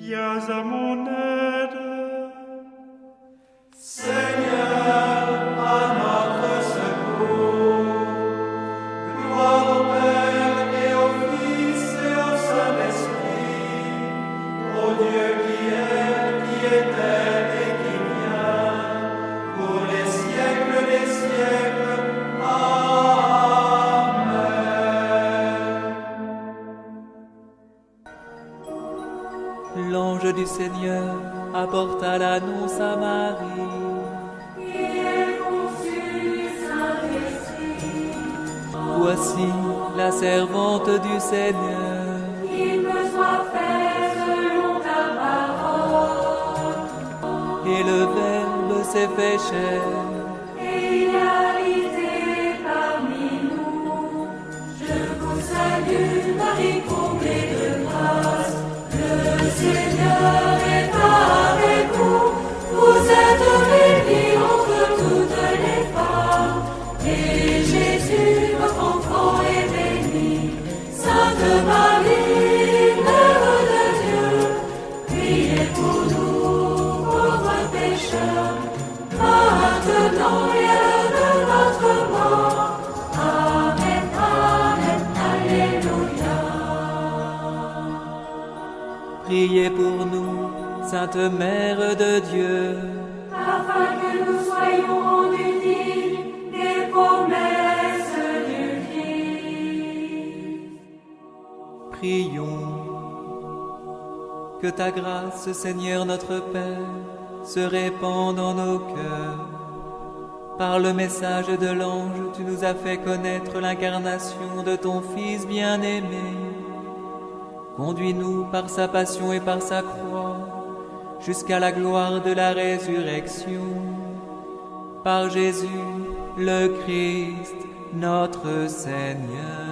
Viens à mon aide. Seigneur, à notre secours. Gloire au Père et au Fils et au Saint-Esprit, au Dieu qui est, qui était et qui vient, pour les siècles des siècles. Amen. L'ange du Seigneur apporta l'annonce à Marie. Voici la servante du Seigneur. Qu'il me soit fait selon ta parole. Et le Verbe s'est fait chair. Et il a habité parmi nous. Je vous salue, Marie, comblée de grâce. Le Seigneur est avec vous. Vous êtes bénie entre toutes les femmes. Et Jésus, votre enfant, est béni. Sainte Marie, Mère de Dieu, priez pour nous, pauvres pécheurs, maintenant et à l'heure de notre mort. Amen, Amen, Alléluia. Priez pour nous, Sainte Mère de Dieu. Afin que nous soyons rendus dignes des promesses du Christ. Prions. Que ta grâce, Seigneur notre Père, se répande en nos cœurs. Par le message de l'ange, tu nous as fait connaître l'incarnation de ton Fils bien-aimé. Conduis-nous par sa passion et par sa croix, jusqu'à la gloire de la résurrection. Par Jésus, le Christ, notre Seigneur.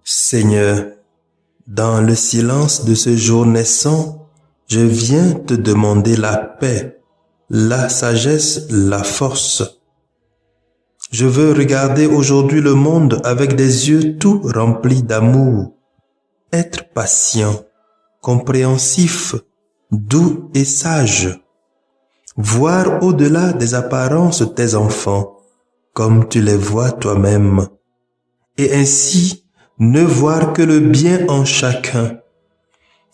Seigneur, dans le silence de ce jour naissant, je viens te demander la paix, la sagesse, la force. Je veux regarder aujourd'hui le monde avec des yeux tout remplis d'amour, être patient, compréhensif, doux et sage, voir au-delà des apparences tes enfants, comme tu les vois toi-même, et ainsi ne voir que le bien en chacun.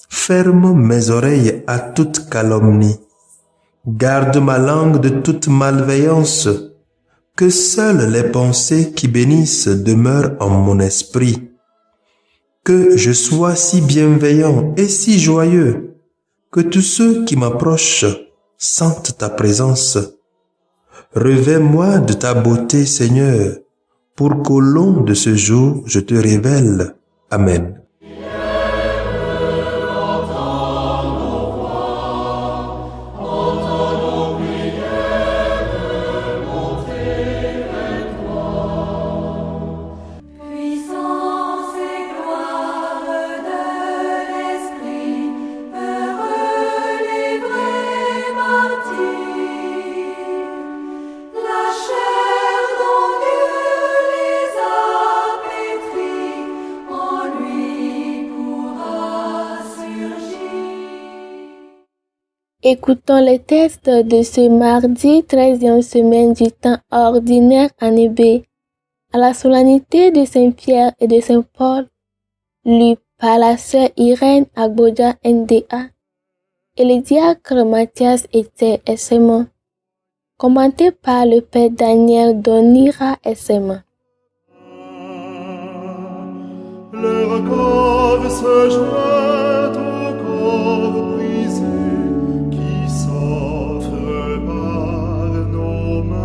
Ferme mes oreilles à toute calomnie. Garde ma langue de toute malveillance. Que seules les pensées qui bénissent demeurent en mon esprit. Que je sois si bienveillant et si joyeux, que tous ceux qui m'approchent sentent ta présence. Revêts-moi de ta beauté, Seigneur, pour qu'au long de ce jour, je te révèle. Amen. Puissance et gloire de l'Esprit, heureux les vrais martyrs. La chair dont Dieu les a pétris, en lui pourra surgir. Écoutons les textes de ce mardi 13e semaine du temps ordinaire année B, à la solennité de Saint-Pierre et de Saint-Paul, lu par la sœur Irène Agboja NDA, et le diacre Mathias était SMA, commenté par le père Daniel Donira SMA. Leur corps se joint au corps brisé qui s'offre par nos mains.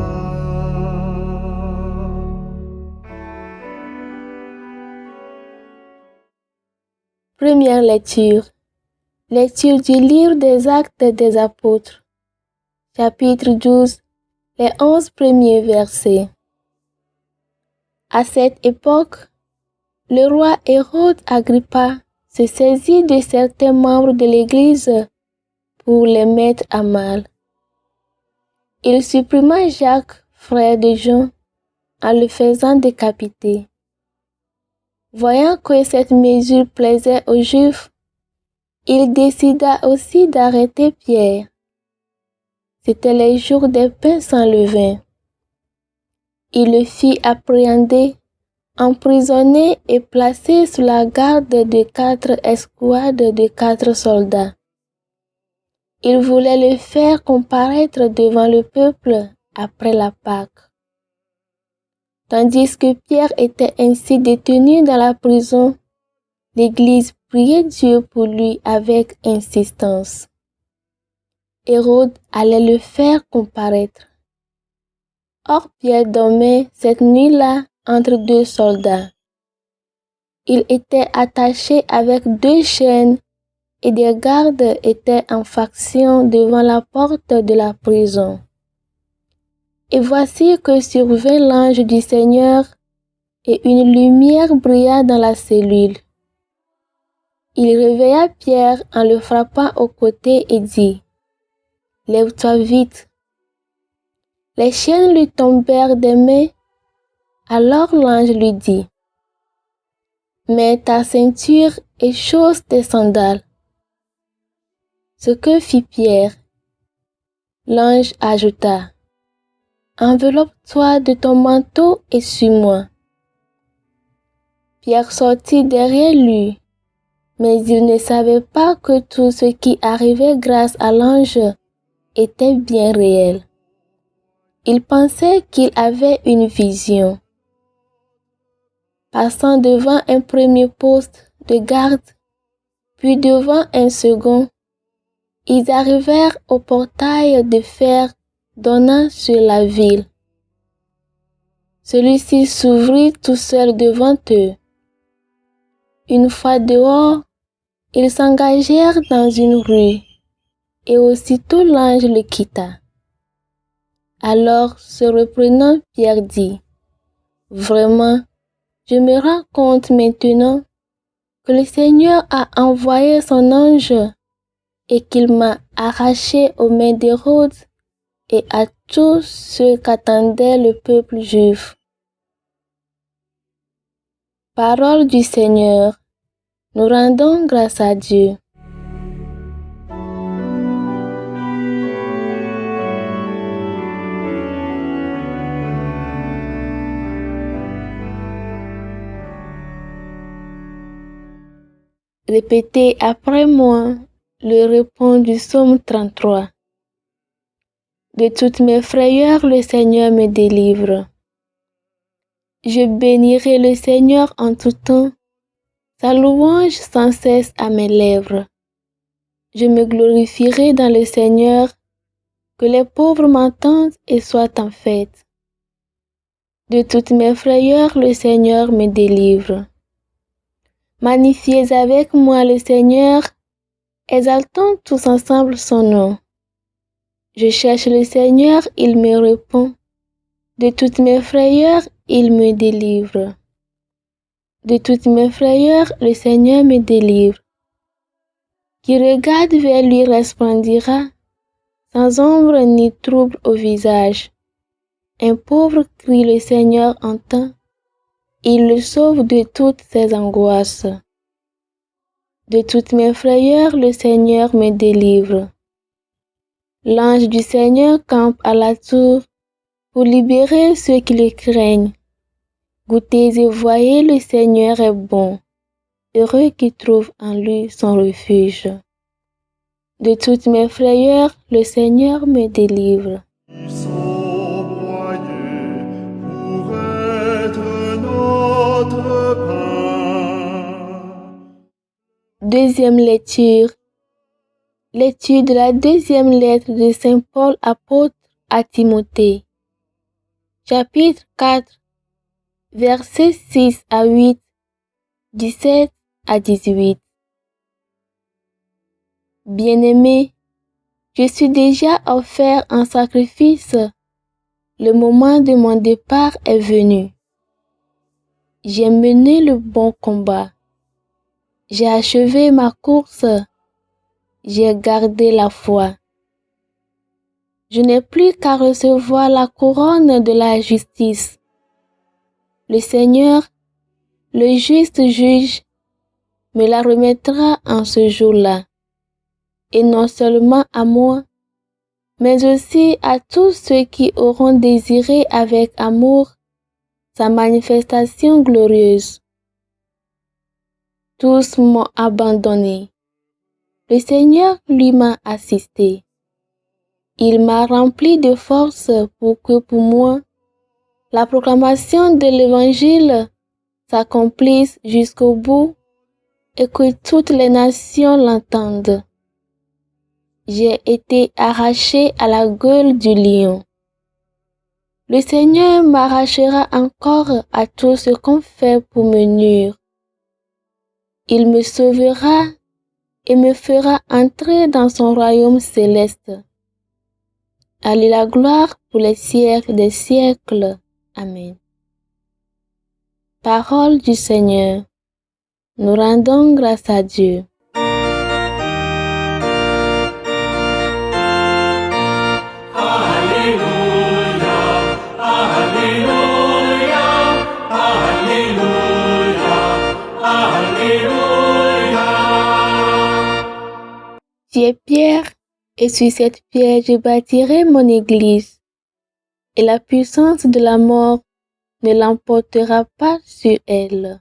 Première lecture. Lecture du livre des Actes des Apôtres. Chapitre 12, les 11 premiers versets. À cette époque, le roi Hérode Agrippa se saisit de certains membres de l'Église pour les mettre à mal. Il supprima Jacques, frère de Jean, en le faisant décapiter. Voyant que cette mesure plaisait aux Juifs, il décida aussi d'arrêter Pierre. C'étaient les jours des pains sans levain. Il le fit appréhender, emprisonner et placer sous la garde de 4 escouades de 4 soldats. Il voulait le faire comparaître devant le peuple après la Pâque. Tandis que Pierre était ainsi détenu dans la prison, l'Église priait Dieu pour lui avec insistance. Hérode allait le faire comparaître. Or Pierre dormait cette nuit-là entre 2 soldats. Il était attaché avec 2 chaînes et des gardes étaient en faction devant la porte de la prison. Et voici que survint l'ange du Seigneur, et une lumière brilla dans la cellule. Il réveilla Pierre en le frappant au côté et dit : « Lève-toi vite !» Les chaînes lui tombèrent des mains. Alors l'ange lui dit : « Mets ta ceinture et chausse tes sandales. » Ce que fit Pierre. L'ange ajouta : « Enveloppe-toi de ton manteau et suis-moi. » Pierre sortit derrière lui, mais il ne savait pas que tout ce qui arrivait grâce à l'ange était bien réel. Il pensait qu'il avait une vision. Passant devant un premier poste de garde, puis devant un second, ils arrivèrent au portail de fer donnant sur la ville. Celui-ci s'ouvrit tout seul devant eux. Une fois dehors, ils s'engagèrent dans une rue, et aussitôt l'ange le quitta. Alors, se reprenant, Pierre dit : « Vraiment, je me rends compte maintenant que le Seigneur a envoyé son ange et qu'il m'a arraché aux mains d'Hérode et à tous ceux qu'attendait le peuple juif. » Parole du Seigneur. Nous rendons grâce à Dieu. Répétez après moi le refrain du psaume 33. De toutes mes frayeurs, le Seigneur me délivre. Je bénirai le Seigneur en tout temps, sa louange sans cesse à mes lèvres. Je me glorifierai dans le Seigneur, que les pauvres m'entendent et soient en fête. De toutes mes frayeurs, le Seigneur me délivre. Magnifiez avec moi le Seigneur, exaltons tous ensemble son nom. Je cherche le Seigneur, il me répond. De toutes mes frayeurs, il me délivre. De toutes mes frayeurs, le Seigneur me délivre. Qui regarde vers lui resplendira, sans ombre ni trouble au visage. Un pauvre crie, le Seigneur entend. Il le sauve de toutes ses angoisses. De toutes mes frayeurs, le Seigneur me délivre. L'ange du Seigneur campe à la tour pour libérer ceux qui le craignent. Goûtez et voyez, le Seigneur est bon. Heureux qui trouve en lui son refuge. De toutes mes frayeurs, le Seigneur me délivre. Ils sont broyés pour être notre pain. Deuxième lecture. Lecture de la deuxième lettre de Saint Paul apôtre à Timothée. Chapitre 4, versets 6 à 8, 17 à 18. Bien-aimés, je suis déjà offert en sacrifice. Le moment de mon départ est venu. J'ai mené le bon combat. J'ai achevé ma course. J'ai gardé la foi. Je n'ai plus qu'à recevoir la couronne de la justice. Le Seigneur, le juste juge, me la remettra en ce jour-là. Et non seulement à moi, mais aussi à tous ceux qui auront désiré avec amour sa manifestation glorieuse. Tous m'ont abandonné. Le Seigneur lui m'a assisté. Il m'a rempli de force pour que pour moi, la proclamation de l'Évangile s'accomplisse jusqu'au bout et que toutes les nations l'entendent. J'ai été arraché à la gueule du lion. Le Seigneur m'arrachera encore à tout ce qu'on fait pour me nuire. Il me sauvera et me fera entrer dans son royaume céleste. À lui la gloire pour les siècles des siècles. Amen. Parole du Seigneur. Nous rendons grâce à Dieu. Tu es Pierre, et sur cette pierre je bâtirai mon église, et la puissance de la mort ne l'emportera pas sur elle.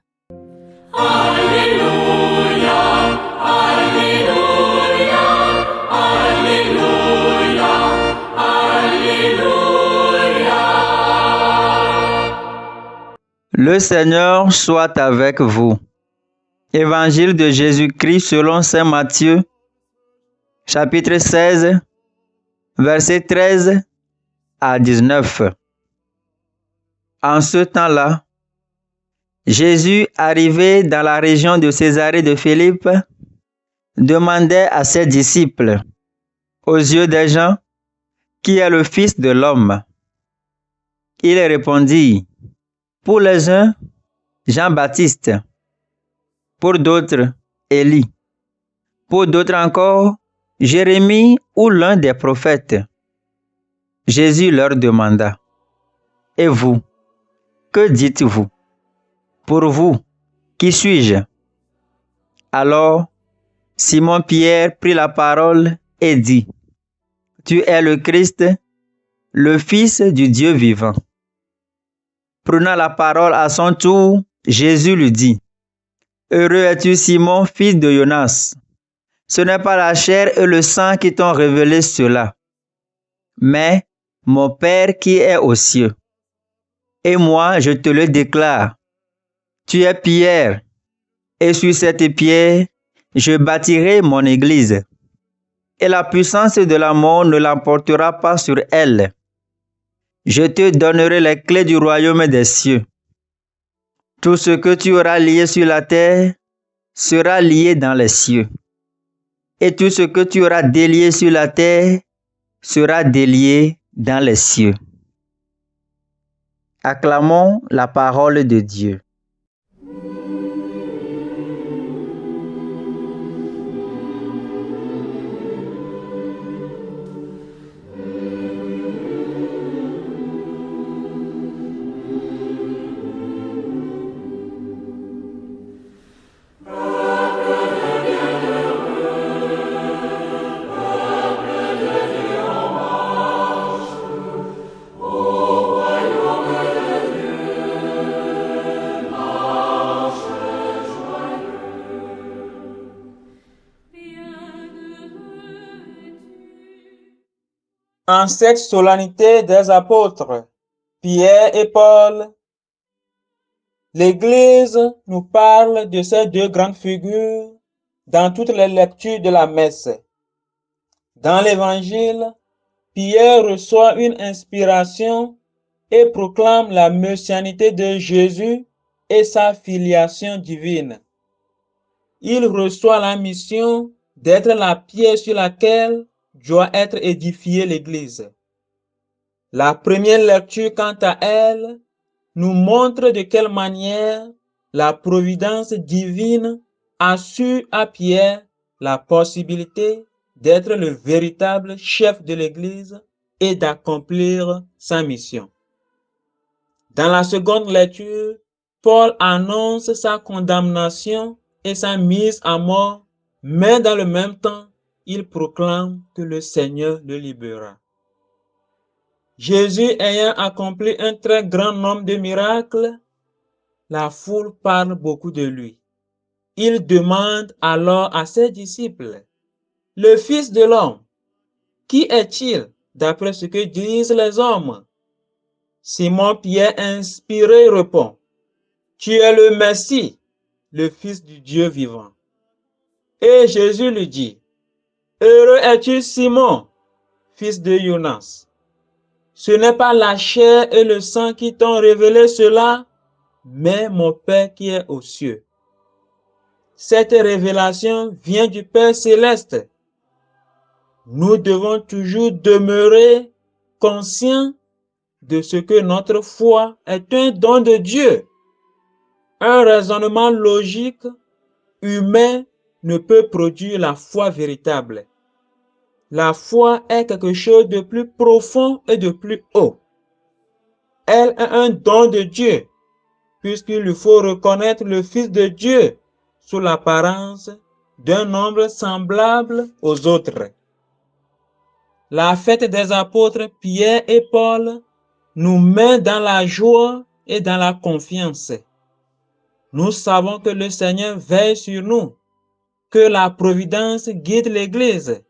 Alléluia, Alléluia, Alléluia, Alléluia. Le Seigneur soit avec vous. Évangile de Jésus-Christ selon saint Matthieu, chapitre 16, versets 13 à 19. En ce temps-là, Jésus, arrivé dans la région de Césarée de Philippe, demandait à ses disciples, aux yeux des gens, qui est le Fils de l'homme? Ils répondirent, pour les uns, Jean-Baptiste, pour d'autres, Élie, pour d'autres encore, Jérémie ou l'un des prophètes. Jésus leur demanda, et vous, que dites-vous? Pour vous, qui suis-je? Alors, Simon-Pierre prit la parole et dit, tu es le Christ, le Fils du Dieu vivant. Prenant la parole à son tour, Jésus lui dit, heureux es-tu Simon, fils de Jonas. Ce n'est pas la chair et le sang qui t'ont révélé cela, mais mon Père qui est aux cieux. Et moi, je te le déclare, tu es Pierre, et sur cette pierre, je bâtirai mon église, et la puissance de la mort ne l'emportera pas sur elle. Je te donnerai les clés du royaume des cieux. Tout ce que tu auras lié sur la terre sera lié dans les cieux. Et tout ce que tu auras délié sur la terre sera délié dans les cieux. Acclamons la parole de Dieu. En cette solennité des apôtres, Pierre et Paul, l'Église nous parle de ces deux grandes figures dans toutes les lectures de la messe. Dans l'Évangile, Pierre reçoit une inspiration et proclame la messianité de Jésus et sa filiation divine. Il reçoit la mission d'être la pierre sur laquelle doit être édifiée l'Église. La première lecture, quant à elle, nous montre de quelle manière la providence divine assure à Pierre la possibilité d'être le véritable chef de l'Église et d'accomplir sa mission. Dans la seconde lecture, Paul annonce sa condamnation et sa mise à mort, mais dans le même temps, il proclame que le Seigneur le libérera. Jésus ayant accompli un très grand nombre de miracles, la foule parle beaucoup de lui. Il demande alors à ses disciples, « Le Fils de l'homme, qui est-il d'après ce que disent les hommes ?» Simon-Pierre inspiré répond, « Tu es le Messie, le Fils du Dieu vivant. » Et Jésus lui dit, « Heureux es-tu Simon, fils de Jonas. Ce n'est pas la chair et le sang qui t'ont révélé cela, mais mon Père qui est aux cieux. » Cette révélation vient du Père céleste. Nous devons toujours demeurer conscients de ce que notre foi est un don de Dieu. Un raisonnement logique, humain, ne peut produire la foi véritable. La foi est quelque chose de plus profond et de plus haut. Elle est un don de Dieu, puisqu'il lui faut reconnaître le Fils de Dieu sous l'apparence d'un homme semblable aux autres. La fête des apôtres Pierre et Paul nous met dans la joie et dans la confiance. Nous savons que le Seigneur veille sur nous, que la providence guide l'Église,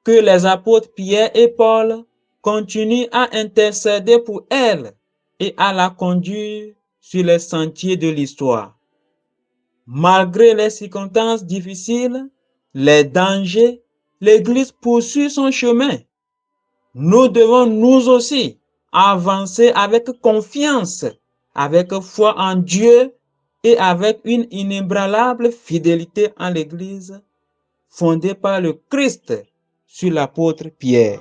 que les apôtres Pierre et Paul continuent à intercéder pour elle et à la conduire sur les sentiers de l'histoire. Malgré les circonstances difficiles, les dangers, l'Église poursuit son chemin. Nous devons nous aussi avancer avec confiance, avec foi en Dieu et avec une inébranlable fidélité en l'Église fondée par le Christ sur l'apôtre Pierre.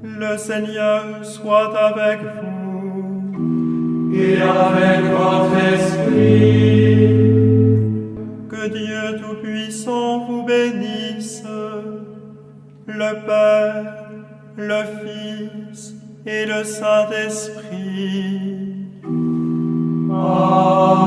Le Seigneur soit avec vous. Et avec votre esprit. Que Dieu Tout-Puissant vous bénisse, le Père, le Fils et le Saint-Esprit. Amen.